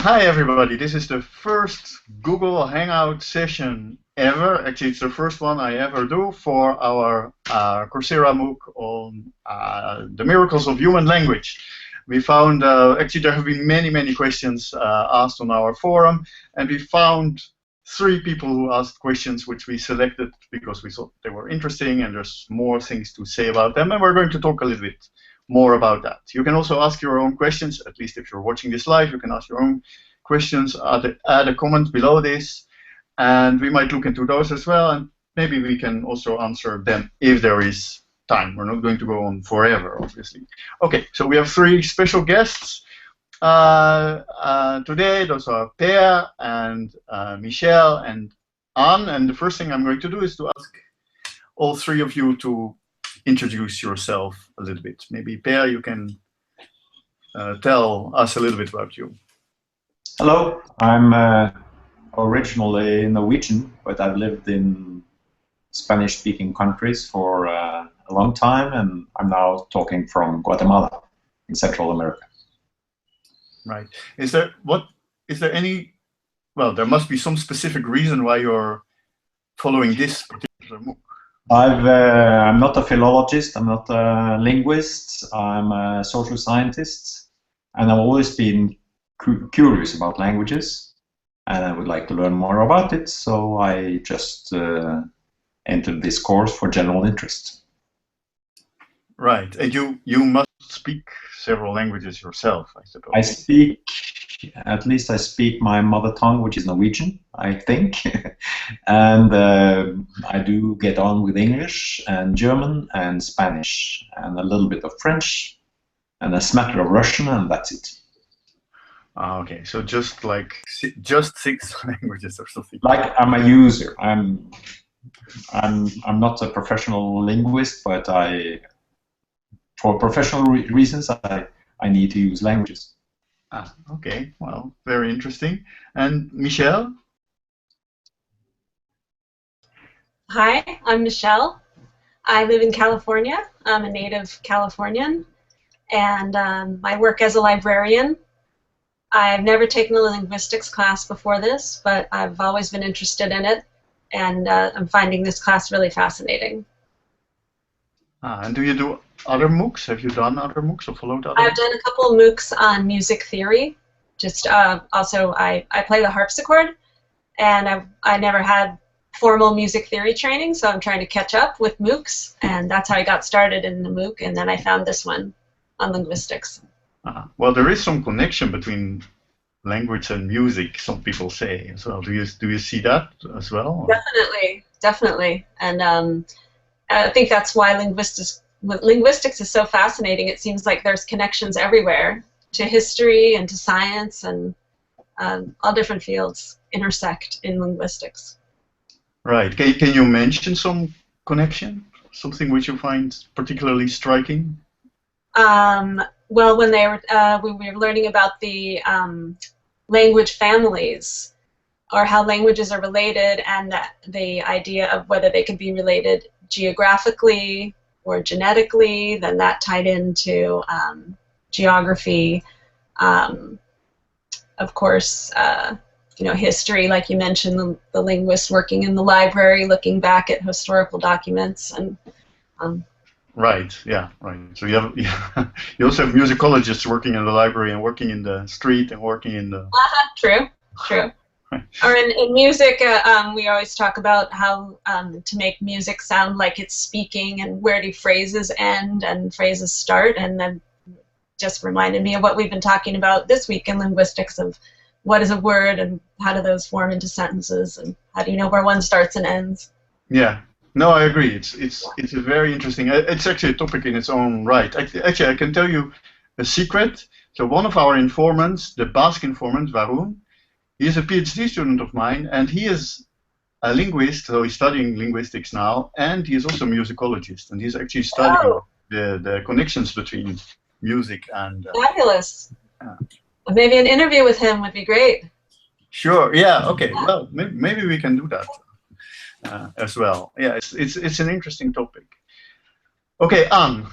Hi everybody, this is the first Google Hangout session ever. Actually, it's the first one I ever do for our Coursera MOOC on the miracles of human language. We found, actually there have been many questions asked on our forum, and we found 3 people who asked questions which we selected because we thought they were interesting and there's more things to say about them, and we're going to talk a little bit more about that. You can also ask your own questions, at least if you're watching this live, you can ask your own questions, add a comment below this, and we might look into those as well, and maybe we can also answer them if there is time. We're not going to go on forever, obviously. Okay, so we have 3 special guests today. Those are Per and Michelle and Anne, and the first thing I'm going to do is to ask all 3 of you to introduce yourself a little bit. Maybe Per, you can tell us a little bit about you. Hello, I'm originally Norwegian, but I've lived in Spanish-speaking countries for a long time, and I'm now talking from Guatemala in Central America. Right. Is there any? Well, there must be some specific reason why you're following this particular MOOC. I'm not a philologist, I'm not a linguist, I'm a social scientist, and I've always been curious about languages, and I would like to learn more about it, so I just entered this course for general interest. Right, and you must speak several languages yourself, I suppose. I speak, at least I speak my mother tongue, which is Norwegian, I think, and I do get on with English and German and Spanish and a little bit of French and a smatter of Russian, and that's it. Okay, so just 6 languages or something. Like I'm a user. I'm not a professional linguist, but for professional reasons, I need to use languages. Okay, well, very interesting. And Michelle? Hi, I'm Michelle. I live in California. I'm a native Californian, and I work as a librarian. I've never taken a linguistics class before this, but I've always been interested in it, and I'm finding this class really fascinating. And do you do other MOOCs? Have you done other MOOCs or followed other? I've done a couple of MOOCs on music theory. Just also, I play the harpsichord, and I never had formal music theory training, so I'm trying to catch up with MOOCs, and that's how I got started in the MOOC, and then I found this one on linguistics. Well, there is some connection between language and music, some people say. So do you see that as well? Definitely. And I think that's why linguistics is so fascinating. It seems like there's connections everywhere to history and to science, and all different fields intersect in linguistists. Right. Can you mention some connection? Something which you find particularly striking? Well, when we were learning about the language families, or how languages are related, and the idea of whether they could be related geographically or genetically, then that tied into geography. Of course, history, like you mentioned, the linguists working in the library, looking back at historical documents, and right, yeah, right. So you you also have musicologists working in the library and working in the street and working in the... True. Right. Or in music, we always talk about how to make music sound like it's speaking, and where do phrases end and phrases start, and then just reminded me of what we've been talking about this week in linguistics, of what is a word and how do those form into sentences, and how do you know where one starts and ends. Yeah. No, I agree. It's a very interesting. It's actually a topic in its own right. Actually, I can tell you a secret. So one of our informants, the Basque informant, Varun, he is a PhD student of mine, and he is a linguist. So he's studying linguistics now, and he is also a musicologist, and he's actually studying the connections between music and. Fabulous. Maybe an interview with him would be great. Sure. Yeah. Okay. Well, maybe we can do that. As well. Yeah, it's an interesting topic. Okay, Anne.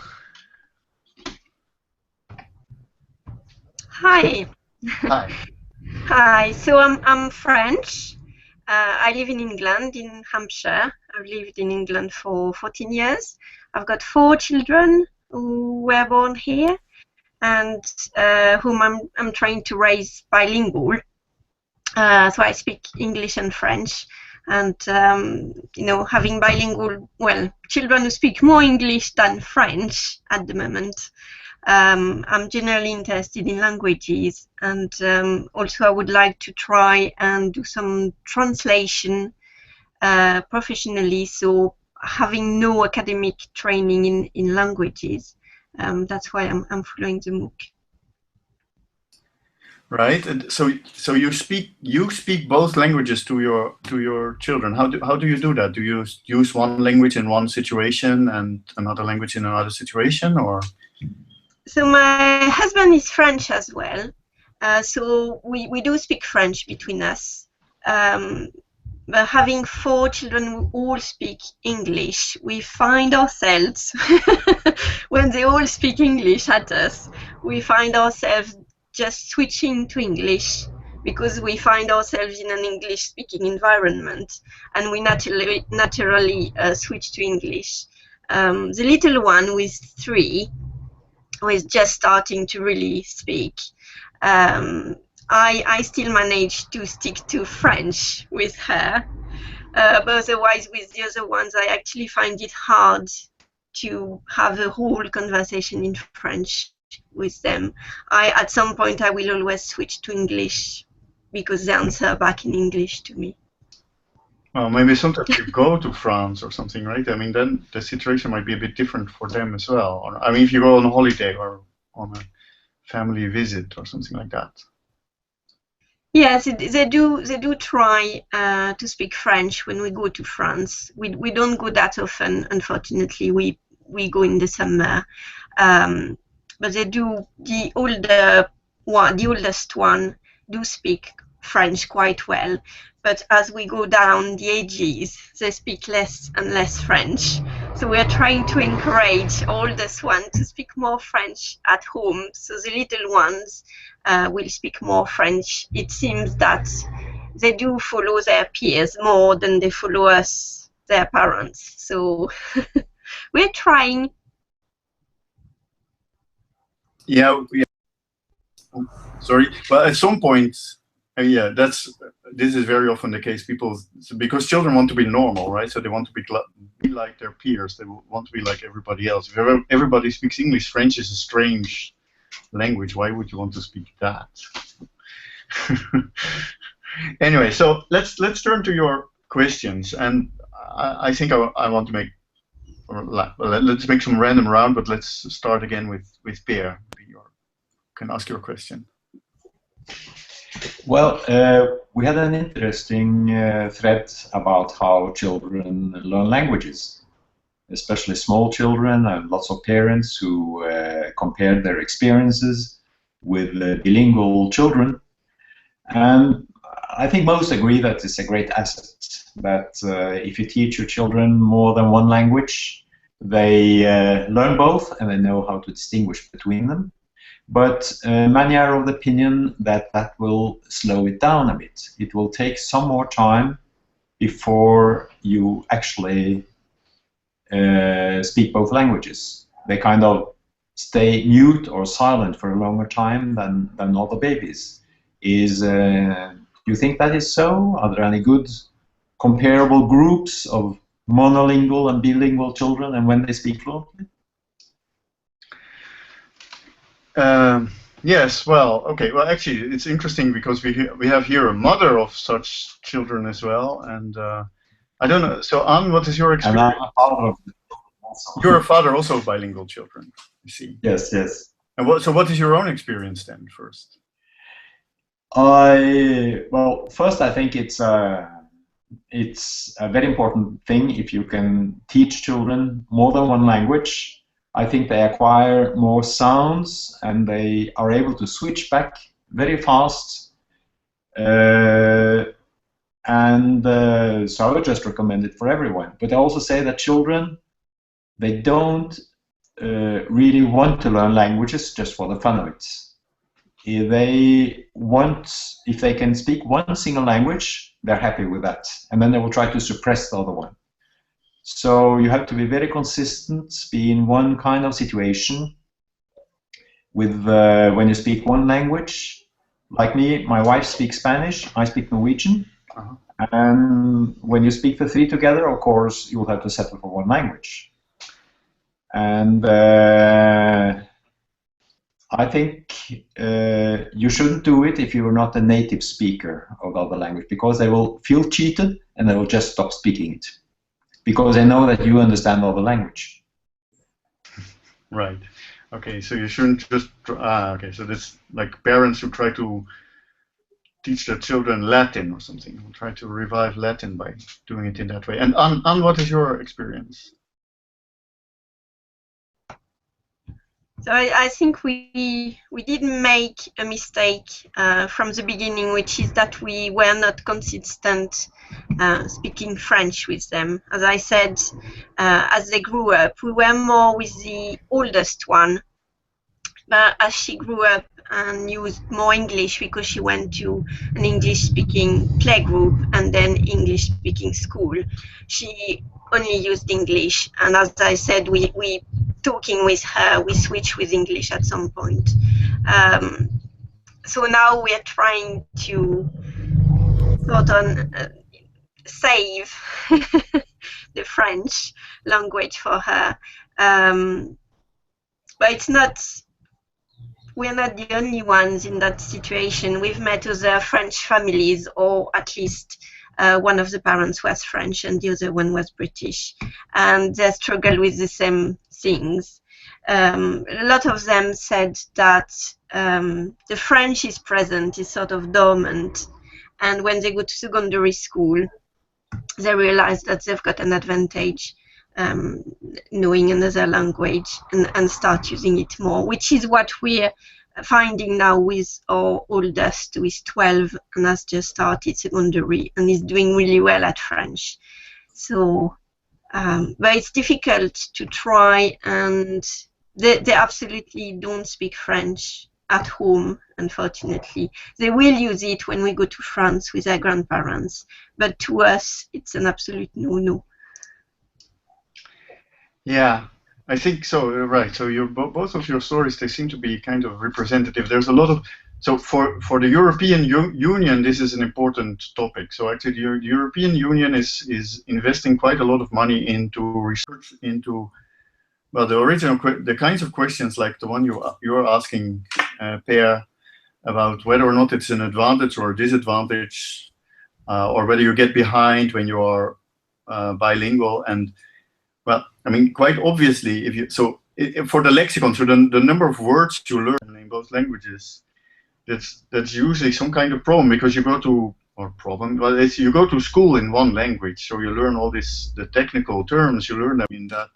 Hi. Hi. Hi, so I'm French. I live in England, in Hampshire. I've lived in England for 14 years. I've got 4 children who were born here, and whom I'm trying to raise bilingual. So I speak English and French, and you know, having bilingual, well, children who speak more English than French at the moment. I'm generally interested in languages, and also I would like to try and do some translation professionally, so having no academic training in languages. That's why I'm following the MOOC. Right, and so you speak both languages to your children. How do you do that? Do you use one language in one situation and another language in another situation, or? So my husband is French as well, so we do speak French between us. But having 4 children who all speak English, we find ourselves, when they all speak English at us, we find ourselves just switching to English, because we find ourselves in an English-speaking environment, and we naturally switch to English. The little one, who is 3, who is just starting to really speak, I still manage to stick to French with her, but otherwise with the other ones I actually find it hard to have a whole conversation in French with them. At some point I will always switch to English, because they answer back in English to me. Well, maybe sometimes you go to France or something, right? I mean, then the situation might be a bit different for them as well. Or, I mean, if you go on a holiday or on a family visit or something like that. Yes, they do try to speak French when we go to France. We don't go that often, unfortunately. We go in the summer, but they do. The oldest one, do speak French quite well. But as we go down the ages, they speak less and less French. So we are trying to encourage oldest one to speak more French at home. So the little ones will speak more French. It seems that they do follow their peers more than they follow us, their parents. So we're trying. Yeah. Sorry, but at some point, yeah, this is very often the case. Because children want to be normal, right? So they want to be like their peers. They want to be like everybody else. If everybody speaks English, French is a strange language. Why would you want to speak that? Anyway, so let's turn to your questions, and I think I want to make. Let's make some random round, but let's start again with Pierre. You can ask your question. Well, we had an interesting thread about how children learn languages, especially small children, and lots of parents who compared their experiences with bilingual children. And I think most agree that it's a great asset, that if you teach your children more than one language, they learn both and they know how to distinguish between them. But many are of the opinion that that will slow it down a bit. It will take some more time before you actually speak both languages. They kind of stay mute or silent for a longer time than other babies. Do you think that is so? Are there any good comparable groups of monolingual and bilingual children, and when they speak fluently? Yes, well, okay. Well, actually, it's interesting because we have here a mother of such children as well, and I don't know. So, Anne, what is your experience? And I'm a father of also. You're a father also of bilingual children, you see. Yes, yes. And so what is your own experience then, first? Well, first I think it's a very important thing if you can teach children more than one language. I think they acquire more sounds and they are able to switch back very fast. So I would just recommend it for everyone. But I also say that children, they don't really want to learn languages just for the fun of it. if they can speak one single language, they're happy with that, and then they will try to suppress the other one. So you have to be very consistent, be in one kind of situation with when you speak one language. Like me, my wife speaks Spanish, I speak Norwegian. And when you speak the three together, of course, you will have to settle for one language. And I think you shouldn't do it if you're not a native speaker of the other language, because they will feel cheated and they will just stop speaking it, because they know that you understand the other language. Right. Okay, so you shouldn't just... okay, so that's like parents who try to teach their children Latin or something, who try to revive Latin by doing it in that way. And Anne, what is your experience? So I think we did make a mistake from the beginning, which is that we were not consistent speaking French with them. As I said, as they grew up, we were more with the oldest one. But as she grew up and used more English because she went to an English-speaking playgroup and then English-speaking school, she only used English. And as I said, we talking with her, we switch with English at some point. So now we are trying to sort of save the French language for her. But it's not, we're not the only ones in that situation. We've met other French families, or at least one of the parents was French and the other one was British, and they struggle with the same things. A lot of them said that the French is present, is sort of dormant, and when they go to secondary school, they realize that they've got an advantage knowing another language and start using it more, which is what we're finding now with our oldest, who is 12 and has just started secondary and is doing really well at French. So, but it's difficult to try, and they absolutely don't speak French at home, unfortunately. They will use it when we go to France with their grandparents, but to us, it's an absolute no-no. Yeah, I think so. Right. So both of your stories, they seem to be kind of representative. There's a lot of, so for the European Union, this is an important topic. So actually, the European Union is investing quite a lot of money into research into, well, the kinds of questions like the one you're asking, Per, about whether or not it's an advantage or a disadvantage, or whether you get behind when you are bilingual. And well, I mean, quite obviously, if you for the lexicon, so the number of words you learn in both languages, that's usually some kind of problem, because you go to, or problem, well, you go to school in one language, so you learn all the technical terms, you learn them in that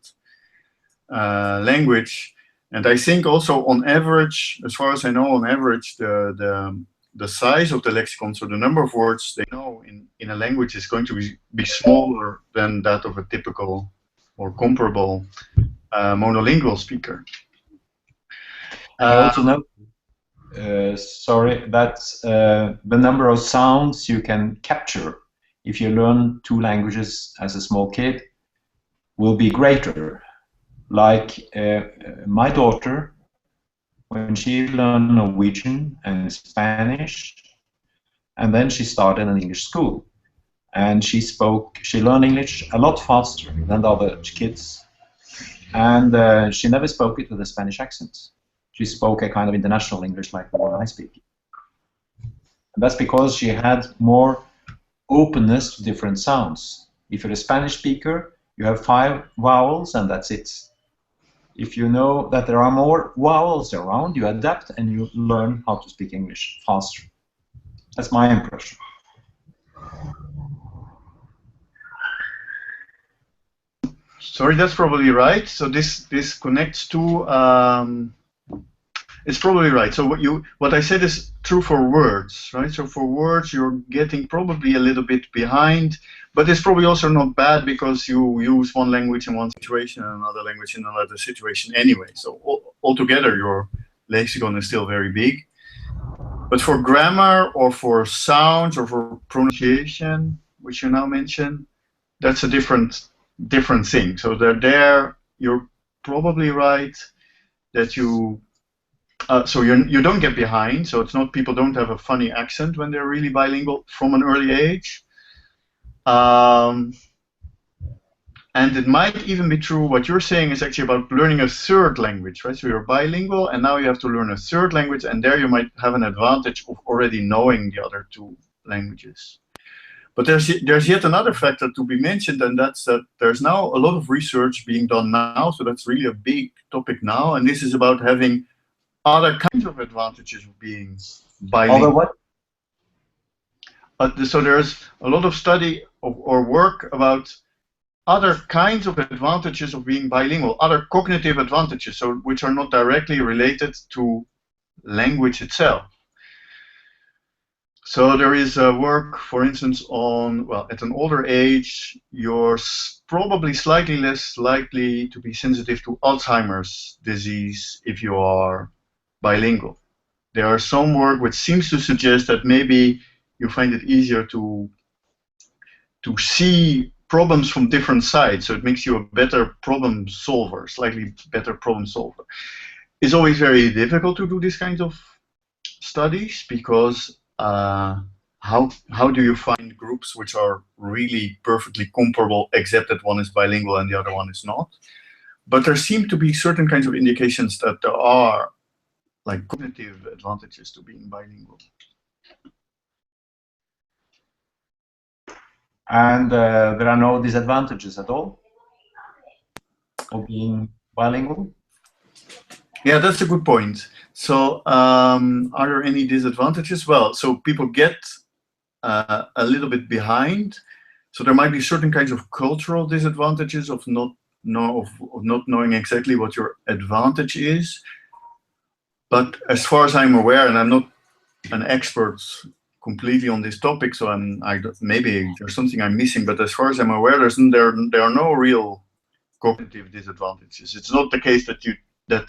language. And I think also on average, as far as I know, on average, the size of the lexicon, so the number of words they know in a language, is going to be smaller than that of a typical or comparable monolingual speaker. I also know, sorry, that the number of sounds you can capture if you learn two languages as a small kid will be greater. Like my daughter, when she learned Norwegian and Spanish, and then she started an English school, and she learned English a lot faster than the other kids, and she never spoke it with a Spanish accent. She spoke a kind of international English like the one I speak. And that's because she had more openness to different sounds. If you're a Spanish speaker, you have 5 vowels and that's it. If you know that there are more vowels around, you adapt and you learn how to speak English faster. That's my impression. Sorry, that's probably right. So this connects to it's probably right. So what I said is true for words, right? So for words, you're getting probably a little bit behind, but it's probably also not bad, because you use one language in one situation and another language in another situation anyway. So altogether, your lexicon is still very big. But for grammar or for sounds or for pronunciation, which you now mention, that's a different thing. So there you're probably right that you you don't get behind. So it's not people don't have a funny accent when they're really bilingual from an early age. And it might even be true, what you're saying is actually about learning a third language, right? So you're bilingual, and now you have to learn a third language, and there you might have an advantage of already knowing the other two languages. But there's yet another factor to be mentioned, and that's that there's now a lot of research being done now, so that's really a big topic now, and this is about having other kinds of advantages of being bilingual. Other what? So there's a lot of study or work about other kinds of advantages of being bilingual, other cognitive advantages, so which are not directly related to language itself. So there is work, for instance, on, well, at an older age, you're probably slightly less likely to be sensitive to Alzheimer's disease if you are bilingual. There are some work which seems to suggest that maybe you find it easier to see problems from different sides, so it makes you a better problem solver, slightly better problem solver. It's always very difficult to do these kinds of studies because how do you find groups which are really perfectly comparable except that one is bilingual and the other one is not? But there seem to be certain kinds of indications that there are like cognitive advantages to being bilingual. And there are no disadvantages at all of being bilingual? Yeah, that's a good point. So are there any disadvantages? Well, so people get a little bit behind. So there might be certain kinds of cultural disadvantages of not knowing exactly what your advantage is. But as far as I'm aware, and I'm not an expert completely on this topic, so maybe there's something I'm missing, but as far as I'm aware, there are no real cognitive disadvantages. It's not the case that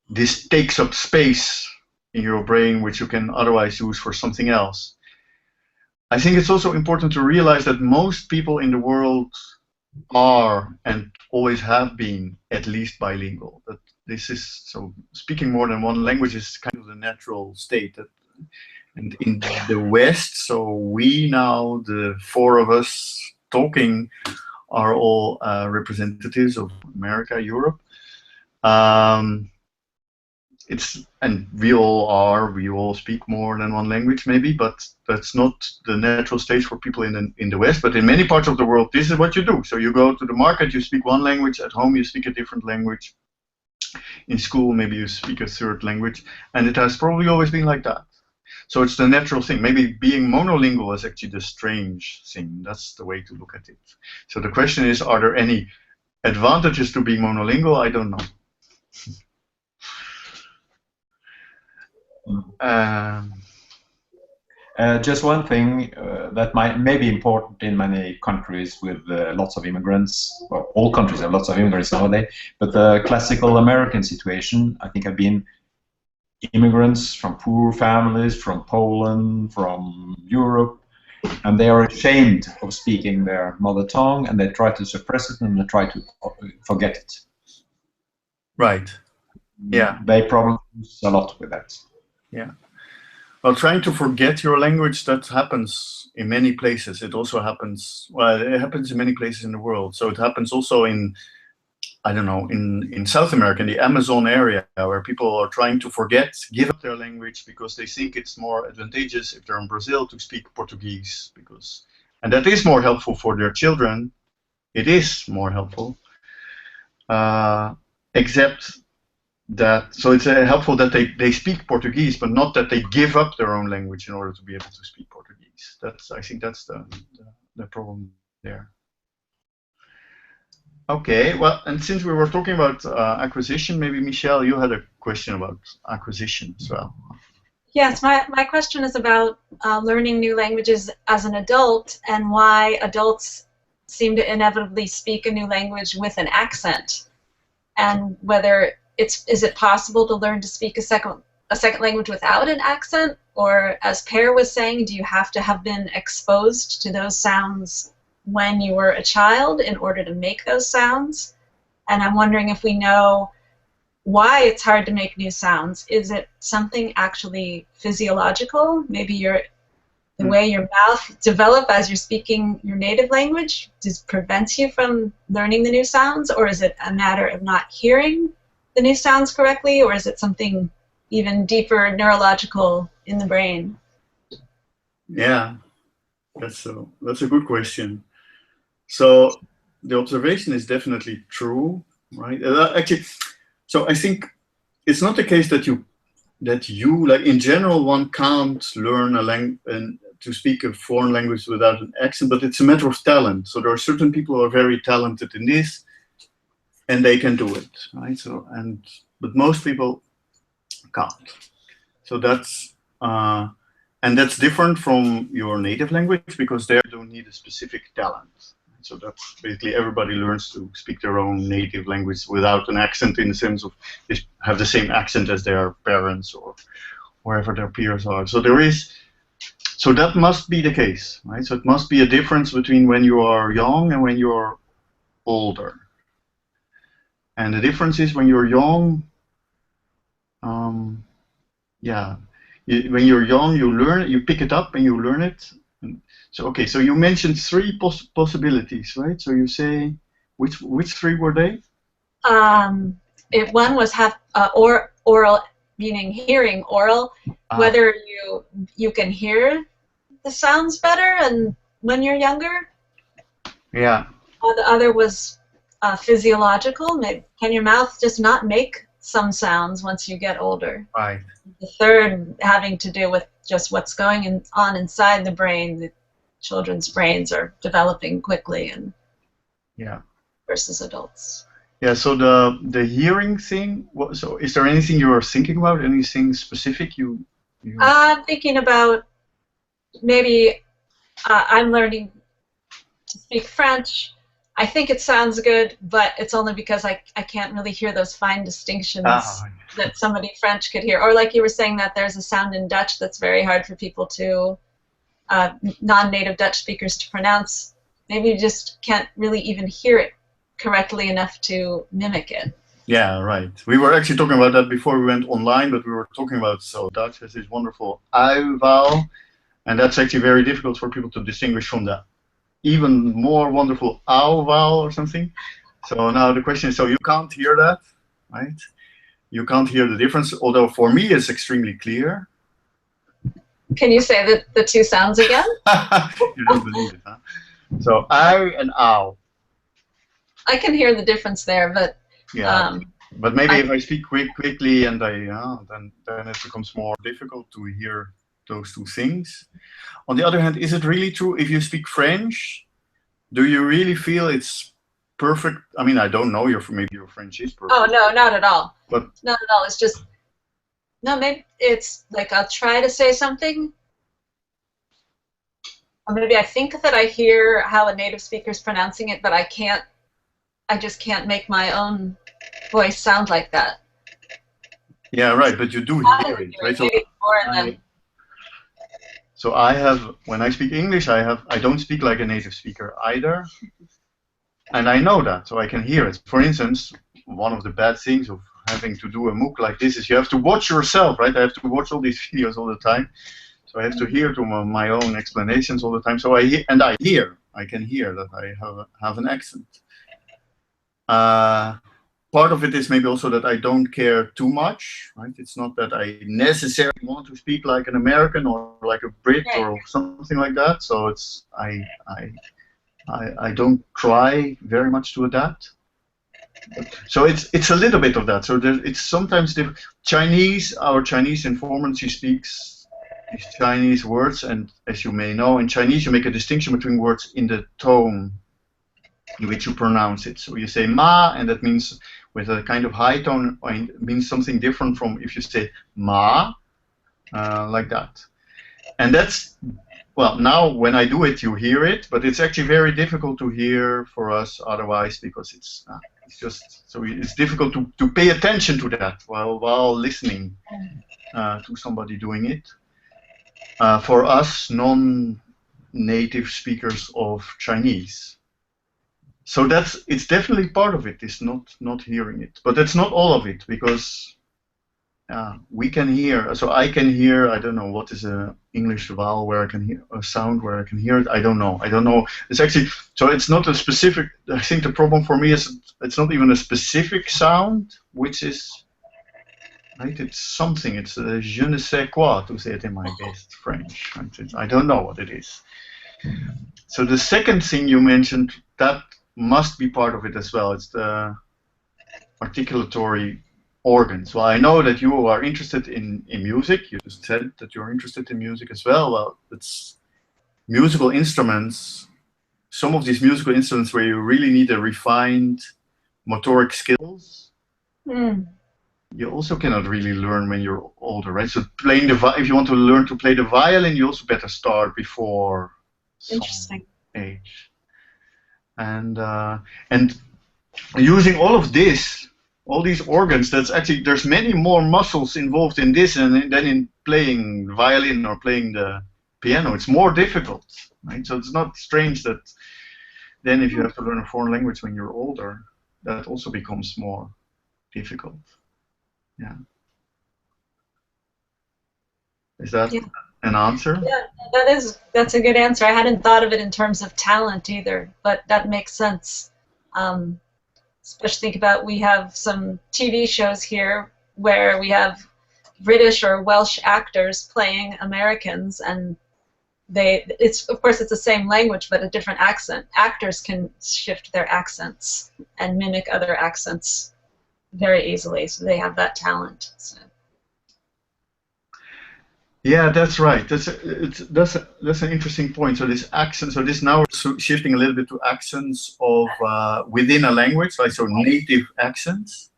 this takes up space in your brain which you can otherwise use for something else. I think it's also important to realize that most people in the world are and always have been at least bilingual. That this is, so speaking more than one language is kind of the natural state. And in the West, so we now, the four of us talking, are all representatives of America, Europe. And we all speak more than one language maybe, but that's not the natural stage for people in the West. But in many parts of the world, this is what you do. So you go to the market, you speak one language, at home you speak a different language, in school maybe you speak a third language, and it has probably always been like that. So it's the natural thing. Maybe being monolingual is actually the strange thing. That's the way to look at it. So the question is, are there any advantages to being monolingual? I don't know. Just one thing that may be important in many countries with lots of immigrants. Well, all countries have lots of immigrants nowadays, but the classical American situation, I think, have been immigrants from poor families, from Poland, from Europe, and they are ashamed of speaking their mother tongue, and they try to suppress it and they try to forget it. Right. Yeah. They probably lose a lot with that. Yeah. Well, trying to forget your language, that happens in many places. It also happens, well, it happens in many places in the world. So it happens also in, I don't know, in South America, in the Amazon area, where people are trying to give up their language because they think it's more advantageous if they're in Brazil to speak Portuguese, and that is more helpful for their children. It is more helpful, except that, so it's helpful that they speak Portuguese, but not that they give up their own language in order to be able to speak Portuguese. I think that's the problem there. Okay, well, and since we were talking about acquisition, maybe Michelle, you had a question about acquisition as well. Yes, my question is about learning new languages as an adult and why adults seem to inevitably speak a new language with an accent, and whether is it possible to learn to speak a second a second language without an accent? Or as Per was saying, do you have to have been exposed to those sounds when you were a child in order to make those sounds? And I'm wondering if we know why it's hard to make new sounds. Is it something actually physiological? Maybe the way your mouth develops as you're speaking your native language just prevents you from learning the new sounds? Or is it a matter of not hearing the new sounds correctly? Or is it something even deeper neurological in the brain? Yeah, that's a good question. So the observation is definitely true, right? Actually, so I think it's not the case that you like in general one can't learn to speak a foreign language without an accent, but it's a matter of talent. So there are certain people who are very talented in this, and they can do it, right? So but most people can't. So that's and that's different from your native language, because there you don't need a specific talent. So that's basically everybody learns to speak their own native language without an accent, in the sense of they have the same accent as their parents or wherever their peers are. So so that must be the case, right? So it must be a difference between when you are young and when you're older. And the difference is when you're young, when you're young, you learn it, you pick it up and you learn it. So okay, so you mentioned three possibilities, right? So you say which three were they? If one was oral, meaning hearing oral, whether you can hear the sounds better and when you're younger. Yeah. The other was physiological. Can your mouth just not make some sounds once you get older? Right. The third having to do with just what's going on inside the brain. The children's brains are developing quickly, and versus adults. Yeah. So the hearing thing. So is there anything you are thinking about? Anything specific you? I'm thinking about maybe I'm learning to speak French. I think it sounds good, but it's only because I can't really hear those fine distinctions that somebody French could hear. Or like you were saying, that there's a sound in Dutch that's very hard for people to, non-native Dutch speakers to pronounce. Maybe you just can't really even hear it correctly enough to mimic it. Yeah, right. We were actually talking about that before we went online, but we were talking about, so Dutch has this wonderful I vowel, and that's actually very difficult for people to distinguish from the even more wonderful ow vowel or something. So now the question is, so you can't hear that, right? You can't hear the difference, although for me it's extremely clear. Can you say the two sounds again? You don't believe it, huh? So I and ow. I can hear the difference there, but but maybe if I speak quickly and then it becomes more difficult to hear those two things. On the other hand, is it really true if you speak French? Do you really feel it's perfect? I mean, I don't know. Maybe your French is perfect. Oh no, not at all. But not at all. It's just maybe it's like I'll try to say something, or maybe I think that I hear how a native speaker is pronouncing it, but I can't. I just can't make my own voice sound like that. Yeah, right. But you do hear it, right? So I have, when I speak English, I don't speak like a native speaker either, and I know that, so I can hear it. For instance, one of the bad things of having to do a MOOC like this is you have to watch yourself, right? I have to watch all these videos all the time, so I have to hear to my own explanations all the time. So I can hear that I have an accent. Part of it is maybe also that I don't care too much, right? It's not that I necessarily want to speak like an American or like a Brit or something like that. So it's I don't try very much to adapt. So it's a little bit of that. So it's sometimes different. Our Chinese informant, she speaks these Chinese words, and as you may know, in Chinese you make a distinction between words in the tone in which you pronounce it. So you say ma, and that means with a kind of high tone, it means something different from if you say ma, like that. And that's, well, now when I do it, you hear it, but it's actually very difficult to hear for us otherwise, because it's it's difficult to pay attention to that while listening to somebody doing it. For us non-native speakers of Chinese. So it's definitely part of it, is not hearing it. But that's not all of it, because we can hear, so I can hear, I don't know what is a English vowel where I can hear, a sound where I can hear it, I don't know. It's actually, so it's not a specific, I think the problem for me is it's not even a specific sound, which is, right, it's something, it's je ne sais quoi, to say it in my best French. Right? I don't know what it is. So the second thing you mentioned, that must be part of it as well. It's the articulatory organs. Well, I know that you are interested in music. You just said that you're interested in music as well. Well, it's musical instruments, some of these musical instruments where you really need a refined motoric skills. You also cannot really learn when you're older, right? So playing if you want to learn to play the violin, you also better start before some age. And using all of this, all these organs, that's actually, there's many more muscles involved in this than in playing violin or playing the piano. It's more difficult, right? So it's not strange that then if you have to learn a foreign language when you're older, that also becomes more difficult. Yeah. Is that an answer? Yeah, that's a good answer. I hadn't thought of it in terms of talent either, but that makes sense. Especially think about, we have some TV shows here where we have British or Welsh actors playing Americans, and of course it's the same language but a different accent. Actors can shift their accents and mimic other accents very easily, so they have that talent. So. Yeah, that's right. That's an interesting point. So this accent, so this now we're shifting a little bit to accents of within a language, right? So native accents.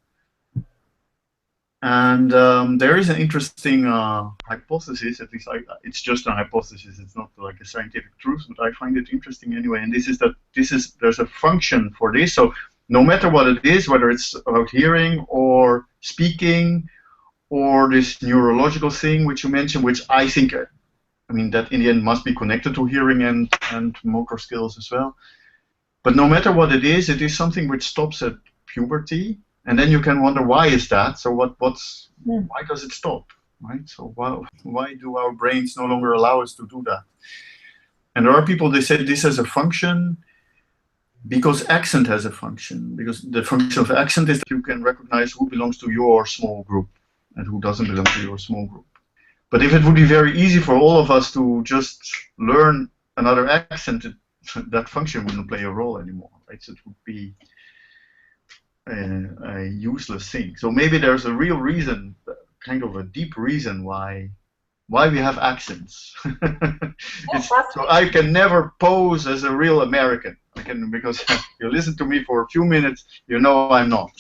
And there is an interesting hypothesis, at least it's just a hypothesis, it's not like a scientific truth, but I find it interesting anyway. And this is that there's a function for this. So no matter what it is, whether it's about hearing or speaking, or this neurological thing which you mentioned, which I think, I mean, that in the end must be connected to hearing and motor skills as well. But no matter what it is something which stops at puberty, and then you can wonder, why is that? So why does it stop, right? So why do our brains no longer allow us to do that? And there are people, they say this has a function because accent has a function, because the function of accent is that you can recognize who belongs to your small group and who doesn't belong to your small group. But if it would be very easy for all of us to just learn another accent, that function wouldn't play a role anymore, right? So it would be a useless thing. So maybe there's a real reason, kind of a deep reason why we have accents. So I can never pose as a real American. Because you listen to me for a few minutes, you know I'm not.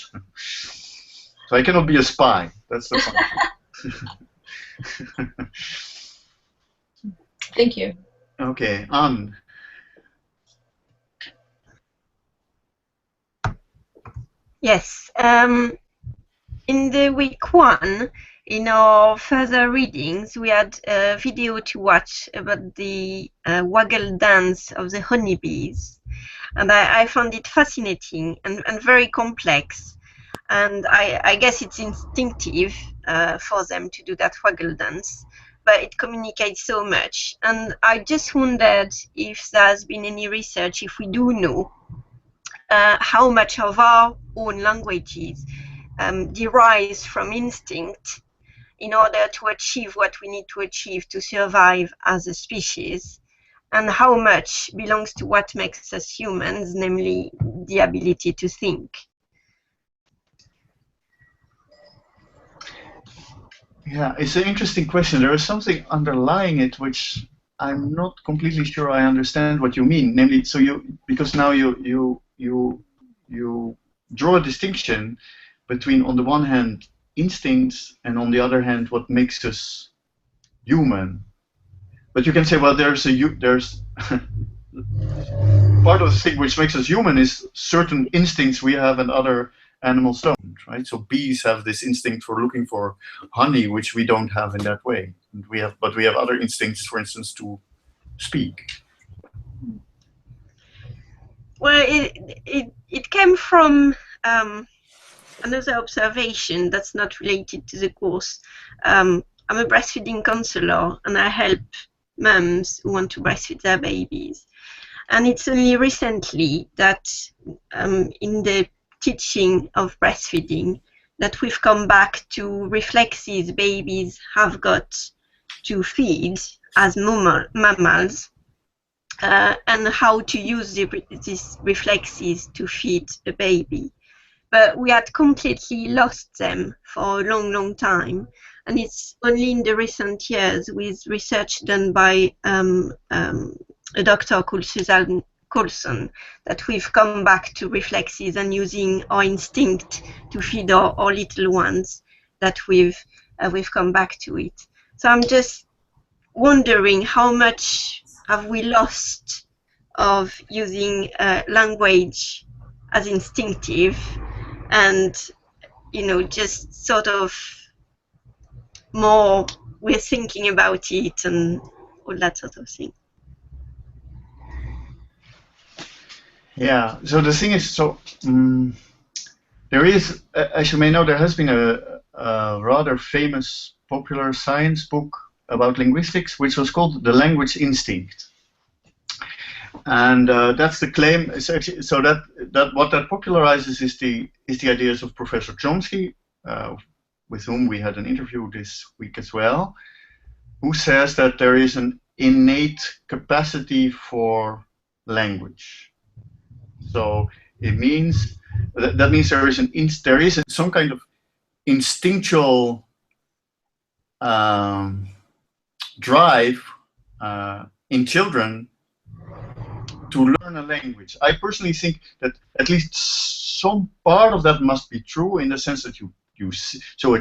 So I cannot be a spy. That's the function. Thank you. Okay, Anne. Yes. In the week 1, in our further readings, we had a video to watch about the Waggle dance of the Honeybees. And I found it fascinating and very complex. And I guess it's instinctive for them to do that Waggle dance, but it communicates so much. And I just wondered if there's been any research, if we do know, how much of our own languages derives from instinct in order to achieve what we need to achieve to survive as a species, and how much belongs to what makes us humans, namely the ability to think. Yeah, it's an interesting question. There is something underlying it which I'm not completely sure I understand what you mean. Namely, so because now you draw a distinction between, on the one hand, instincts, and on the other hand, what makes us human. But you can say, well, there's part of the thing which makes us human is certain instincts we have and other animals don't, right? So bees have this instinct for looking for honey, which we don't have in that way. And but we have other instincts, for instance, to speak. Well, it came from another observation that's not related to the course. I'm a breastfeeding counselor, and I help mums who want to breastfeed their babies. And it's only recently that in the teaching of breastfeeding that we've come back to reflexes babies have got to feed as mammals, and how to use these reflexes to feed a baby. But we had completely lost them for a long, long time. And it's only in the recent years with research done by a doctor called Susan Coulson that we've come back to reflexes and using our instinct to feed our little ones, that we've come back to it. So I'm just wondering how much have we lost of using language as instinctive, and just sort of more we're thinking about it and all that sort of thing. Yeah, so the thing is, there is, as you may know, there has been a rather famous popular science book about linguistics, which was called The Language Instinct. And that's the claim. Actually, so that what that popularizes is the ideas of Professor Chomsky, with whom we had an interview this week as well, who says that there is an innate capacity for language. So it means that means there is some kind of instinctual drive in children to learn a language. I personally think that at least some part of that must be true, in the sense that so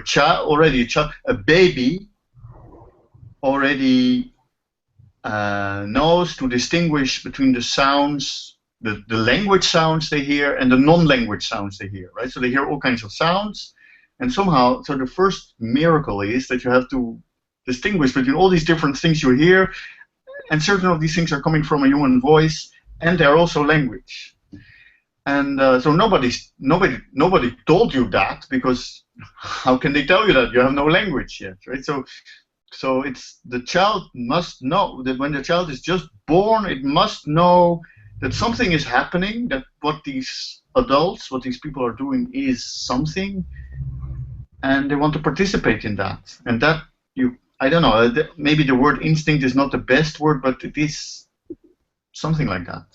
a baby already knows to distinguish between the sounds, the language sounds they hear and the non-language sounds they hear, right? So they hear all kinds of sounds, and somehow, so the first miracle is that you have to distinguish between all these different things you hear, and certain of these things are coming from a human voice, and they're also language. And so nobody told you that, because how can they tell you that? You have no language yet, right? So it's the child must know that when the child is just born, it must know that something is happening, that what these adults, what these people are doing is something, and they want to participate in that. And that, I don't know, maybe the word instinct is not the best word, but it is something like that.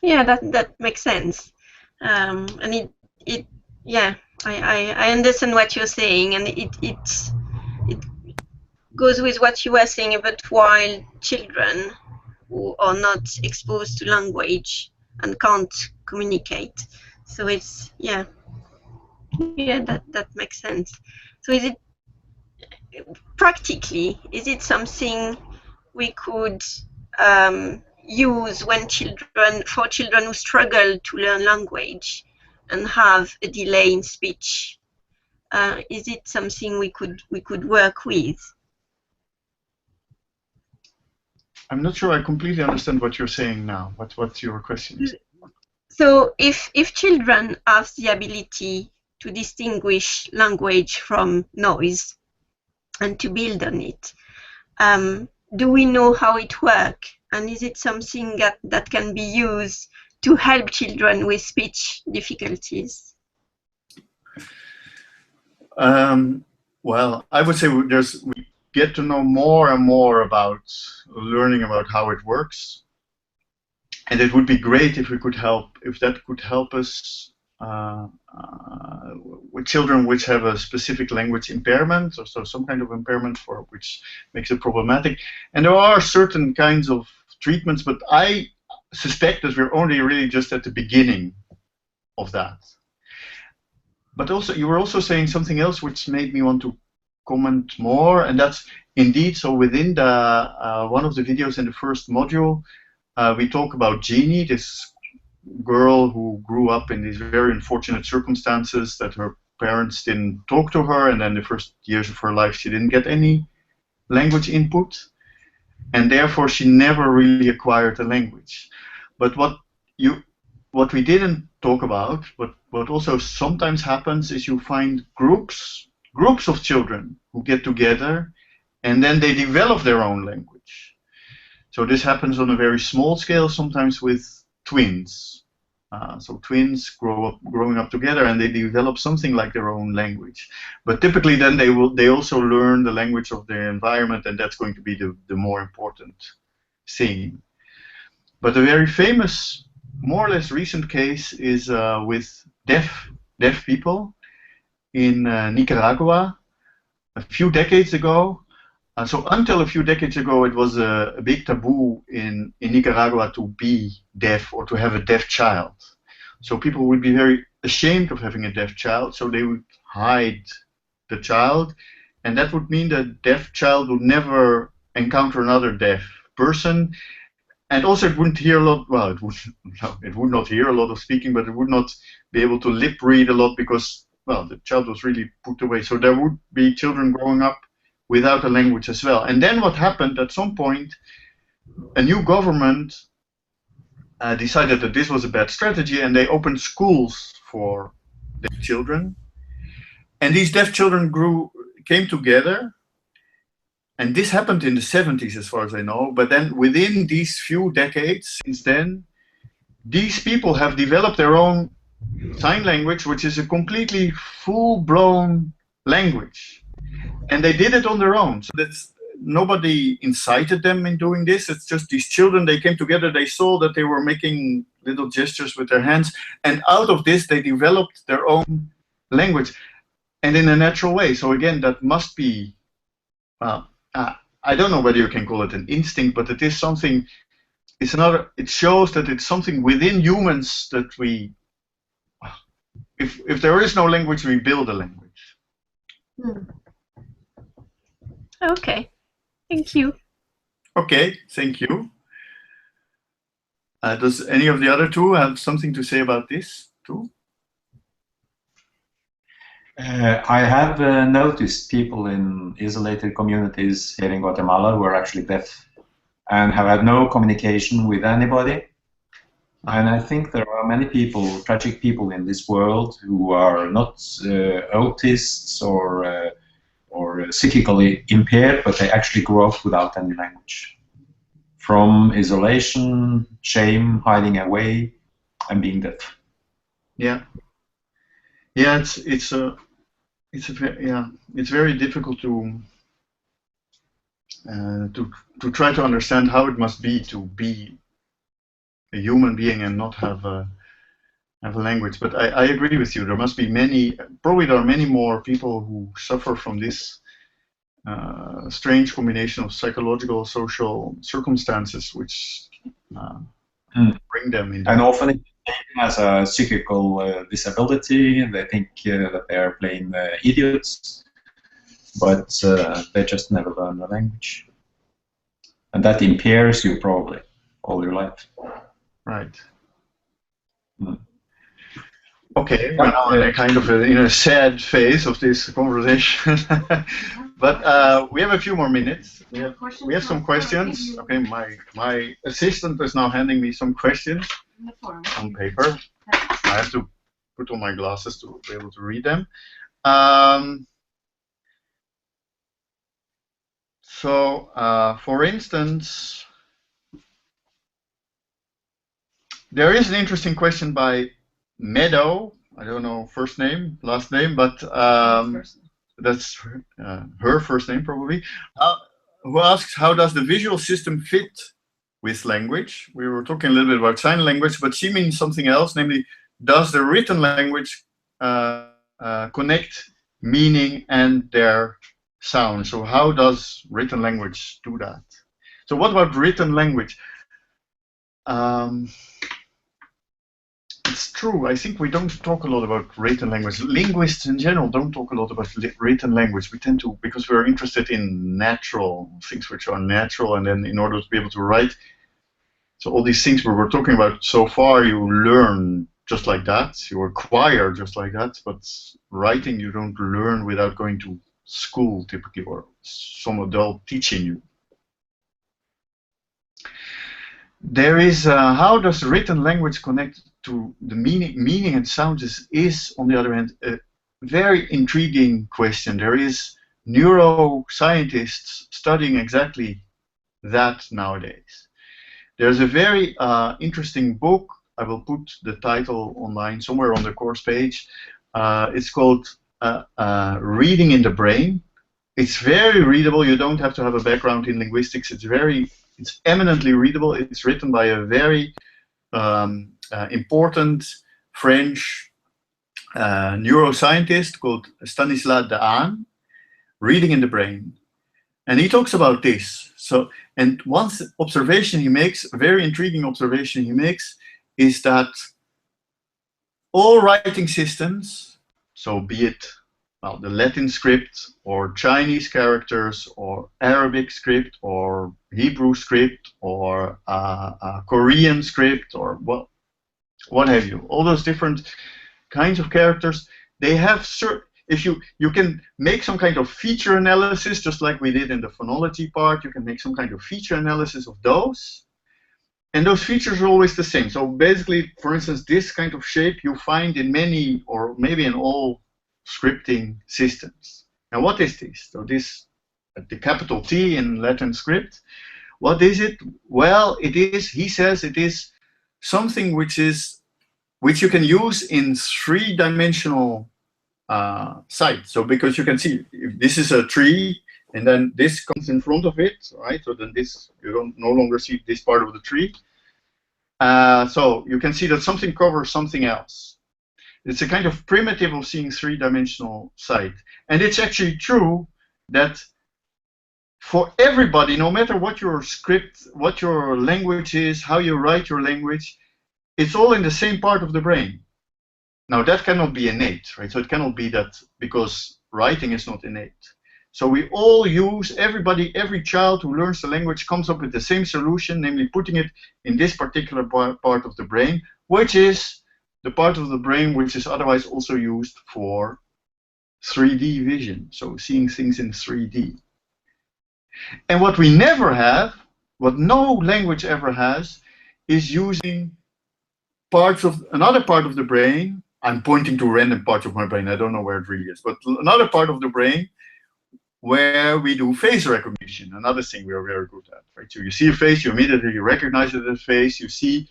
Yeah, that makes sense. And I understand what you're saying, and it goes with what you were saying about while children who are not exposed to language and can't communicate. So it's that makes sense. So is it practically, is it something we could use for children who struggle to learn language and have a delay in speech? Is it something we could work with? I'm not sure I completely understand what you're saying now. What's your question? So if children have the ability to distinguish language from noise and to build on it, do we know how it works? And is it something that can be used to help children with speech difficulties? Well, I would say we get to know more and more about learning about how it works, and it would be great if that could help us with children which have a specific language impairment, or so some kind of impairment which makes it problematic. And there are certain kinds of treatments, but I suspect that we're only really just at the beginning of that. But also, you were also saying something else which made me want to comment more, and that's indeed so. Within the one of the videos in the first module, we talk about Jeannie, this girl who grew up in these very unfortunate circumstances that her parents didn't talk to her, and then the first years of her life she didn't get any language input, and therefore she never really acquired a language. But what we didn't talk about, but what also sometimes happens, is you find groups of children who get together and then they develop their own language. So this happens on a very small scale, sometimes with twins. So twins growing up together and they develop something like their own language. But typically then they also learn the language of their environment, and that's going to be the more important thing. But a very famous, more or less recent case is with deaf people in Nicaragua a few decades ago. So until a few decades ago, it was a big taboo in Nicaragua to be deaf or to have a deaf child. So people would be very ashamed of having a deaf child, so they would hide the child, and that would mean that deaf child would never encounter another deaf person, and also it wouldn't hear a lot. Well, it would not hear a lot of speaking, but it would not be able to lip read a lot because, well, the child was really put away. So there would be children growing up without a language as well. And then what happened, at some point, a new government decided that this was a bad strategy, and they opened schools for deaf children. And these deaf children came together, and this happened in the 70s as far as I know, but then within these few decades since then, these people have developed their own sign language, which is a completely full-blown language. And they did it on their own. So nobody incited them in doing this. It's just these children, they came together, they saw that they were making little gestures with their hands, and out of this they developed their own language, and in a natural way. So again, that must be, I don't know whether you can call it an instinct, but it is something, it shows that it's something within humans that if there is no language, we build a language. Okay, thank you. Okay, thank you. Does any of the other two have something to say about this too? I have noticed people in isolated communities here in Guatemala who are actually deaf and have had no communication with anybody. And I think there are many people, tragic people in this world who are not autists or psychically impaired, but they actually grow up without any language. From isolation, shame, hiding away, and being deaf. Yeah. Yeah, it's very difficult to try to understand how it must be to be a human being and not have a language. But I agree with you. There must be probably there are many more people who suffer from this strange combination of psychological, social circumstances which bring them in. And often it's taken as a psychical disability. They think that they are plain idiots, but they just never learn the language. And that impairs you probably all your life. Right. Okay, we're now in a kind of in a sad phase of this conversation, but we have a few more minutes. We have some questions. Okay, my assistant is now handing me some questions on paper. I have to put on my glasses to be able to read them. For instance, there is an interesting question by Meadow. I don't know first name, last name, but that's her first name probably. Who asks, how does the visual system fit with language? We were talking a little bit about sign language, but she means something else, namely, does the written language connect meaning and their sound? So how does written language do that? So what about written language? it's true. I think we don't talk a lot about written language. Linguists in general don't talk a lot about written language. We tend to, because we're interested in natural things which are natural, and then in order to be able to write, so all these things we were talking about so far, you learn just like that, you acquire just like that, but writing you don't learn without going to school typically, or some adult teaching you. There is, how does written language connect to the meaning and sounds is, on the other hand, a very intriguing question. There is neuroscientists studying exactly that nowadays. There's a very interesting book. I will put the title online somewhere on the course page. It's called Reading in the Brain. It's very readable. You don't have to have a background in linguistics. It's eminently readable. It's written by a very important French neuroscientist called Stanislas Dehaene, Reading in the Brain. And he talks about this. So, and one observation he makes, a very intriguing observation he makes, is that all writing systems, so be it well, the Latin script or Chinese characters or Arabic script or Hebrew script or Korean script or what have you, all those different kinds of characters, they have certain, if you can make some kind of feature analysis, just like we did in the phonology part, you can make some kind of feature analysis of those, and those features are always the same. So basically, for instance, this kind of shape you find in many, or maybe in all scripting systems. Now what is this? So this, the capital T in Latin script, what is it? Well, it is, he says, it is something which you can use in three-dimensional sight. So because you can see, if this is a tree, and then this comes in front of it, right? So then this, you don't no longer see this part of the tree. So you can see that something covers something else. It's a kind of primitive of seeing three-dimensional sight. And it's actually true that for everybody, no matter what your script, what your language is, how you write your language, it's all in the same part of the brain. Now that cannot be innate, right? So it cannot be that, because writing is not innate. So we all use, every child who learns the language comes up with the same solution, namely putting it in this particular part of the brain, which is the part of the brain which is otherwise also used for 3D vision, so seeing things in 3D. And what we never have, what no language ever has, is using parts of another part of the brain. I'm pointing to random parts of my brain, I don't know where it really is, but another part of the brain where we do face recognition, another thing we are very good at, right? So you see a face, you immediately recognize it as a face, you see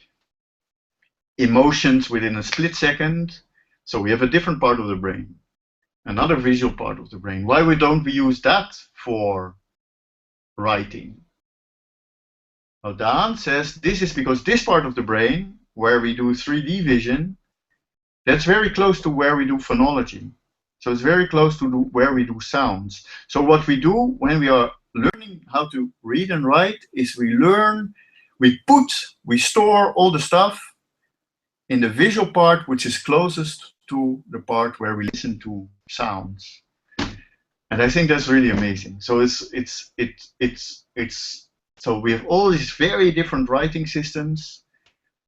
emotions within a split second. So we have a different part of the brain, another visual part of the brain. Why don't we use that for writing? Well, Dan says this is because this part of the brain, where we do 3D vision, that's very close to where we do phonology. So it's very close to where we do sounds. So what we do when we are learning how to read and write is we store all the stuff in the visual part, which is closest to the part where we listen to sounds. And I think that's really amazing. So so we have all these very different writing systems,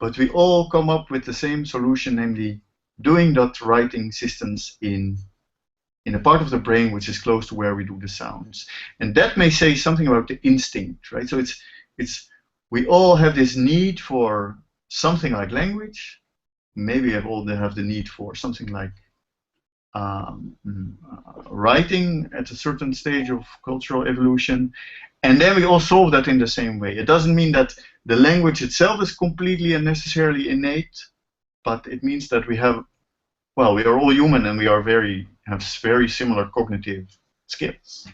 but we all come up with the same solution, namely doing that writing systems in a part of the brain which is close to where we do the sounds. And that may say something about the instinct, right? So we all have this need for something like language. Maybe we all have the need for something like writing at a certain stage of cultural evolution, and then we all solve that in the same way. It doesn't mean that the language itself is completely and necessarily innate, but it means that we have, well, we are all human and we are have very similar cognitive skills.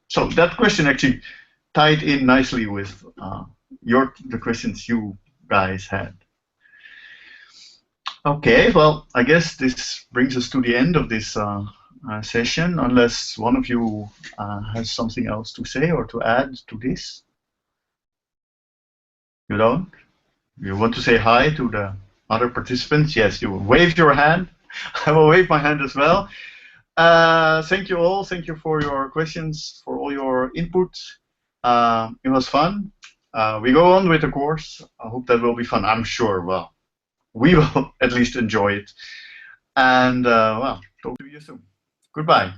So that question actually tied in nicely with the questions you guys had. Okay, well, I guess this brings us to the end of this session, unless one of you has something else to say or to add to this. You don't? You want to say hi to the other participants? Yes, you wave your hand. I will wave my hand as well. Thank you all. Thank you for your questions, for all your input. It was fun. We go on with the course. I hope that will be fun. I'm sure. Well, we will at least enjoy it. And well, talk to you soon. Goodbye.